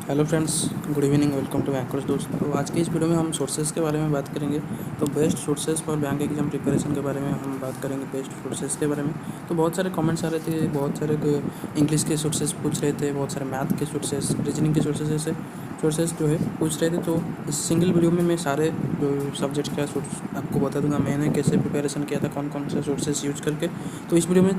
Hello friends, good evening. Welcome to bankers दोस्त। तो आज की इस वीडियो में हम सोर्सेज के बारे में बात करेंगे। तो best sources for bank exam preparation के बारे में हम बात करेंगे, बेस्ट सोर्सेज के बारे में। तो बहुत सारे कमेंट्स आ रहे थे, बहुत सारे इंग्लिश के सोर्सेज पूछ रहे थे, बहुत सारे मैथ के सोर्सेज, रीजनिंग के सोर्सेज, ऐसे सोर्सेज जो है पूछ रहे थे। तो इस सिंगल वीडियो में मैं सारे जो सब्जेक्ट का सोर्स आपको बता दूंगा, मैंने कैसे प्रिपरेशन किया था, कौन कौन से सोर्सेज यूज करके। तो इस वीडियो में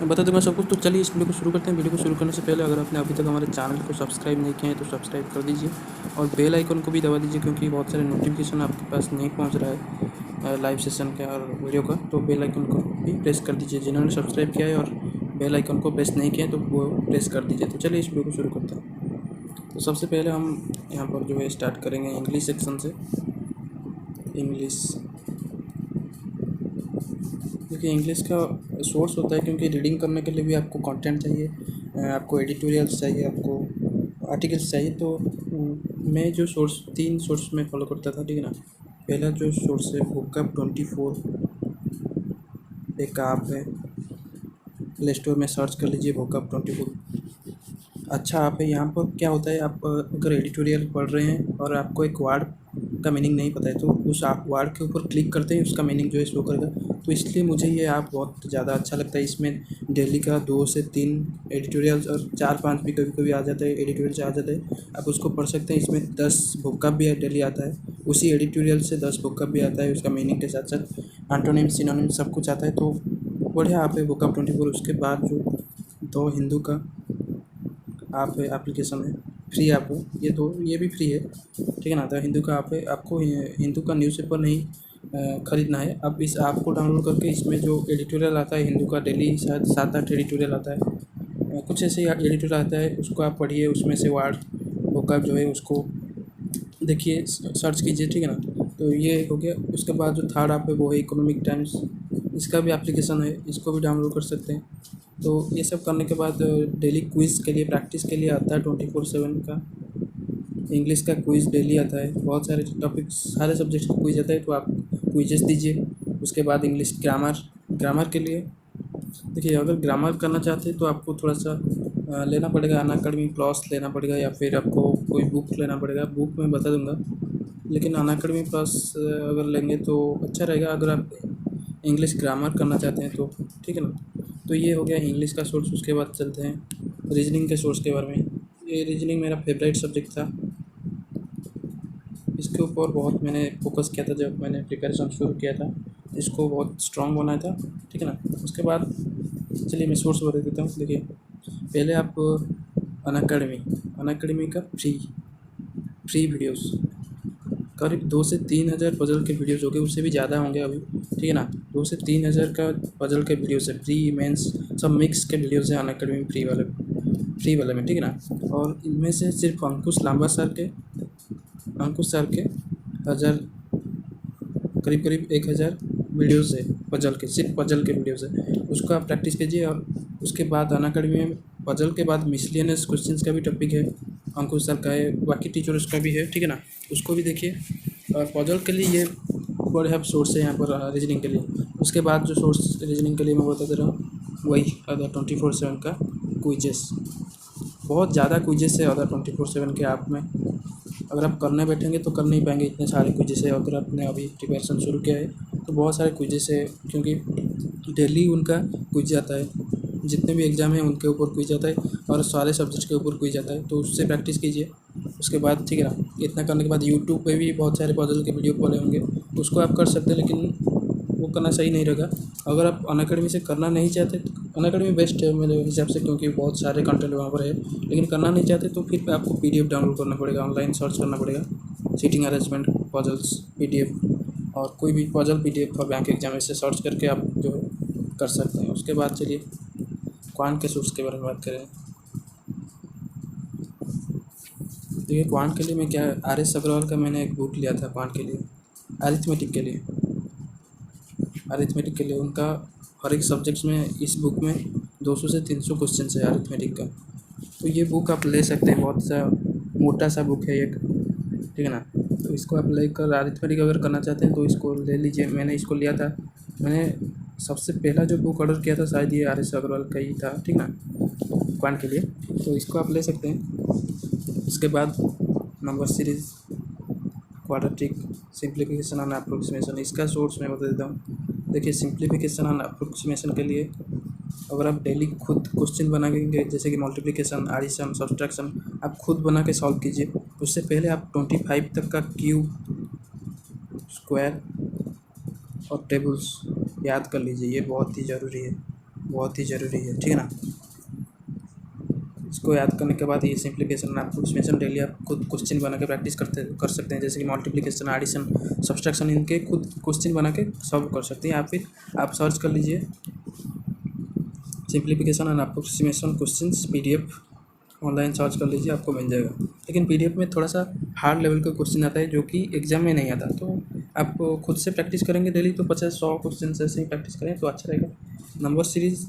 बता दूंगा सब कुछ। तो चलिए इस वीडियो को शुरू करते हैं। वीडियो को शुरू करने से पहले अगर आपने अभी तक हमारे चैनल को सब्सक्राइब नहीं किया है तो सब्सक्राइब कर दीजिए और बेल आइकन को भी दबा दीजिए, क्योंकि बहुत सारे नोटिफिकेशन आपके पास नहीं पहुंच रहा है लाइव सेशन का और वीडियो का। तो बेल आइकन को भी प्रेस कर दीजिए। जिन्होंने सब्सक्राइब किया है और बेल आइकन को प्रेस नहीं किया है तो वो प्रेस कर दीजिए। तो चलिए इस वीडियो को शुरू करते हैं। तो सबसे पहले हम यहाँ पर जो है स्टार्ट करेंगे इंग्लिश सेक्शन से। इंग्लिश, देखिए इंग्लिश का सोर्स होता है, क्योंकि रीडिंग करने के लिए भी आपको कंटेंट चाहिए, आपको एडिटोरियल्स चाहिए, आपको आर्टिकल्स चाहिए। तो मैं जो सोर्स 3 सोर्स में फॉलो करता था, ठीक है ना। पहला जो सोर्स है vocab24, एक ऐप है, प्ले स्टोर में सर्च कर लीजिए vocab24। अच्छा ऐप है। यहाँ पर क्या होता है, आप अगर एडिटोरियल पढ़ रहे हैं और आपको एक वर्ड का मीनिंग नहीं पता है तो उस आप वर्ड के ऊपर क्लिक करते हैं, उसका मीनिंग जो है शो करेगा। तो इसलिए मुझे ये ऐप बहुत ज़्यादा अच्छा लगता है। इसमें डेली का 2 से 3 एडिटोरियल्स और 4-5 भी कभी कभी आ जाता है, एडिटोरियल आ जाता है, आप उसको पढ़ सकते हैं। इसमें 10 वोकैब भी डेली आता है, उसी एडिटोरियल से 10 वोकैब भी आता है, उसका मीनिंग के साथ साथ एंटोनिम सिनोनिम सब कुछ आता है। तो बढ़िया ऐप है vocab24। उसके बाद जो दो हिंदू का आप एप्लीकेशन है, फ्री ऐप है ये, तो ये भी फ्री है, ठीक है ना। तो हिंदू का ऐप है, आपको हिंदू का न्यूज़पेपर नहीं ख़रीदना है। आप इस ऐप को डाउनलोड करके इसमें जो एडिटोरियल आता है हिंदू का, डेली शायद 7-8 एडिटोरियल आता है, कुछ ऐसे ही एडिटोरियल आता है, उसको आप पढ़िए। उसमें से वर्ड वोकैब जो है उसको देखिए, सर्च कीजिए, ठीक है ना। तो ये हो गया। उसके बाद जो थर्ड ऐप है वो है इकोनॉमिक टाइम्स। इसका भी एप्लीकेशन है, इसको भी डाउनलोड कर सकते हैं। तो ये सब करने के बाद डेली क्विज़ के लिए, प्रैक्टिस के लिए आता है 24/7 का इंग्लिश का क्विज़ डेली आता है। बहुत सारे टॉपिक्स, सारे सब्जेक्ट्स का क्विज़ आता है, तो आप क्विजेस दीजिए। उसके बाद इंग्लिश ग्रामर, ग्रामर के लिए देखिए, अगर ग्रामर करना चाहते हैं तो आपको थोड़ा सा लेना पड़ेगा, अनअकैडमी प्लस लेना पड़ेगा, या फिर आपको कोई बुक लेना पड़ेगा। बुक मैं बता दूंगा, लेकिन अनअकैडमी प्लस अगर लेंगे तो अच्छा रहेगा, अगर आप इंग्लिश ग्रामर करना चाहते हैं तो, ठीक है ना। तो ये हो गया इंग्लिश का सोर्स। उसके बाद चलते हैं रीजनिंग के सोर्स के बारे में। ये रीजनिंग मेरा फेवरेट सब्जेक्ट था, इसके ऊपर बहुत मैंने फोकस किया था जब मैंने प्रिपरेशन शुरू किया था, इसको बहुत स्ट्रांग बनाया था, ठीक है ना। उसके बाद चलिए मैं सोर्स बता देता हूँ। देखिए, पहले आप अनअकैडमी का फ्री वीडियोस, करीब 2 से 3 हज़ार पजल के वीडियोस हो गए, उससे भी ज़्यादा होंगे अभी, ठीक है ना। 2 से 3 हज़ार का पजल के वीडियोस है, प्री मेंस सब मिक्स के वीडियोस हैं अनअकैडमी फ्री वाले में, ठीक है ना। और इनमें से सिर्फ अंकुश सर के हज़ार, करीब करीब 1000 वीडियोस है पजल के, सिर्फ पजल के वीडियोस है। उसको आप प्रैक्टिस कीजिए। और उसके बाद अनअकैडमी में पजल के बाद मिसलेनियस क्वेश्चंस का भी टॉपिक है, अंकुश सर का है, बाकी टीचर्स का भी है, ठीक है ना। उसको भी देखिए। और पजल के लिए ये बड़े सोर्स है यहाँ पर रीजनिंग के लिए। उसके बाद जो सोर्स रीजनिंग के लिए मैं बता दे रहा हूँ, वही अदर 24/7 का क्विजेस। बहुत ज़्यादा क्विजेस है अदर 24/7 के ऐप में। अगर आप करने बैठेंगे तो कर नहीं पाएंगे, इतने सारे क्विजेस है। अगर आपने अभी प्रिपरेशन शुरू किया है तो बहुत सारे क्विजेस है, क्योंकि डेली उनका क्विज आता है, जितने भी एग्ज़ाम हैं उनके ऊपर क्विज आता है और सारे सब्जेक्ट के ऊपर क्विज आता है। तो उससे प्रैक्टिस कीजिए। उसके बाद, ठीक है ना, इतना करने के बाद यूट्यूब पे भी बहुत सारे पजल के वीडियो पड़े होंगे, उसको आप कर सकते हैं, लेकिन वो करना सही नहीं रहेगा। अगर आप अनअकैडमी से करना नहीं चाहते तो अनअकैडमी बेस्ट है मेरे हिसाब से, क्योंकि बहुत सारे कंटेंट वहाँ पर है। लेकिन करना नहीं चाहते तो फिर आपको PDF डाउनलोड करना पड़ेगा, ऑनलाइन सर्च करना पड़ेगा, सीटिंग अरेंजमेंट पजल्स PDF, और कोई भी puzzle PDF for bank exam, ऐसे सर्च करके आप जो कर सकते हैं। उसके बाद चलिए क्वांट के सोर्स के बारे में बात करें। देखिए, क्वांट के लिए मैं क्या, RS अग्रवाल का मैंने एक बुक लिया था क्वांट के लिए, अरिथमेटिक के लिए उनका हर एक सब्जेक्ट्स में, इस बुक में 200 से 300 क्वेश्चन है अरिथमेटिक का। तो ये बुक आप ले सकते हैं, बहुत सा मोटा सा बुक है एक, ठीक है ना। तो इसको आप लेकर अरिथमेटिक अगर करना चाहते हैं तो इसको ले लीजिए। मैंने इसको लिया था, मैंने सबसे पहला जो बुक ऑर्डर किया था शायद ये RS अग्रवाल का ही था, ठीक ना, क्वांट के लिए। तो इसको आप ले सकते हैं। इसके बाद number series, quadratic, simplification and approximation. इसका सोर्स मैं बता देता हूँ। देखिए सिंप्लीफिकेशन एंड अप्रोक्सीमेशन के लिए अगर आप डेली खुद क्वेश्चन बनाएंगे, जैसे कि मल्टीप्लिकेशन, एडिशन, सब्सट्रैक्शन, आप खुद बना के सॉल्व कीजिए। उससे पहले आप 25 तक का क्यूब, स्क्वायर और टेबल्स याद कर लीजिए। ये बहुत ही ज़रूरी है, बहुत ही ज़रूरी है, ठीक है ना। इसको याद करने के बाद ये सिंप्लीफिकेशन अप्रोक्सीमेशन डेली आप खुद क्वेश्चन बना के प्रैक्टिस कर सकते हैं। जैसे कि मल्टीप्लिकेशन, एडिशन, सब्सट्रैक्शन, इनके खुद क्वेश्चन बना के सॉल्व कर सकते हैं। या फिर आप सर्च कर लीजिए simplification and approximation questions PDF, online search कर लीजिए, आपको मिल जाएगा। लेकिन PDF में थोड़ा सा हार्ड लेवल का क्वेश्चन आता है जो कि एग्जाम में नहीं आता। तो आप खुद से प्रैक्टिस करेंगे डेली तो 50-100 क्वेश्चन ऐसे ही प्रैक्टिस करें तो अच्छा रहेगा। नंबर सीरीज़,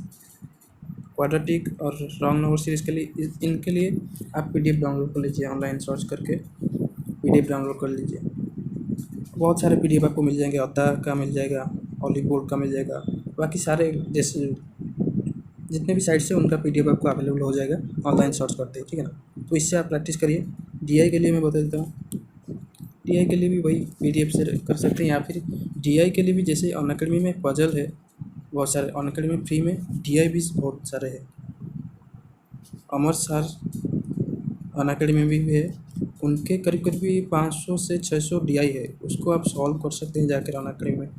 क्वाड्रेटिक और रॉन्ग नंबर सीरीज़ के लिए, इनके लिए आप PDF डाउनलोड कर लीजिए, ऑनलाइन सर्च करके PDF डाउनलोड कर लीजिए। बहुत सारे PDF आपको मिल जाएंगे, अवतार का मिल जाएगा, ऑलिव बोर्ड का मिल जाएगा, बाकी सारे जैसे जितने भी साइट्स हैं उनका PDF आपको अवेलेबल हो जाएगा ऑनलाइन सर्च करते हैं, ठीक है ना। तो इससे आप प्रैक्टिस करिए। DI के लिए मैं बता देता हूँ, DI के लिए भी वही PDF से कर सकते हैं। या फिर DI के लिए भी जैसे अनअकैडमी में पजल है बहुत सारे, अनअकैडमी में फ्री में DI भी बहुत सारे है। अमर सर अनअकैडमी में भी है, उनके करीब करीब 500 से 600 DI है, उसको आप सॉल्व कर सकते हैं जाकर अनअकैडमी में।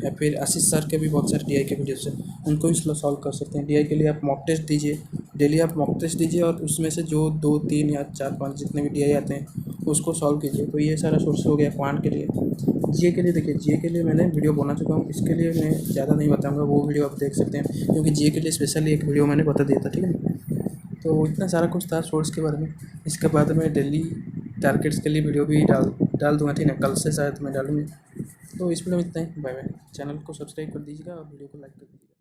या फिर आशीष सर के भी बहुत सारे DI के वीडियोस हैं, उनको भी सॉल्व कर सकते हैं। DI के लिए आप मॉक टेस्ट दीजिए, डेली आप मॉक टेस्ट दीजिए और उसमें से जो 2, 3 या 4, 5 जितने भी DI आते हैं उसको सॉल्व कीजिए। तो ये सारा सोर्स हो गया क्वांट के लिए। GA के लिए देखिए, GA के लिए मैंने वीडियो बना चुका हूँ, इसके लिए मैं ज़्यादा नहीं बताऊँगा, वो वीडियो आप देख सकते हैं, क्योंकि GA के लिए स्पेशली एक वीडियो मैंने बता दिया था, ठीक है। तो इतना सारा कुछ था सोर्स के बारे में। इसके बाद मैं डेली टारगेट्स के लिए वीडियो भी डाल दूँगा, ठीक है। कल से शायद मैं डालूँगी। तो इस वीडियो में इतना ही, बाय बाय। चैनल को सब्सक्राइब कर दीजिएगा और वीडियो को लाइक कर दीजिएगा।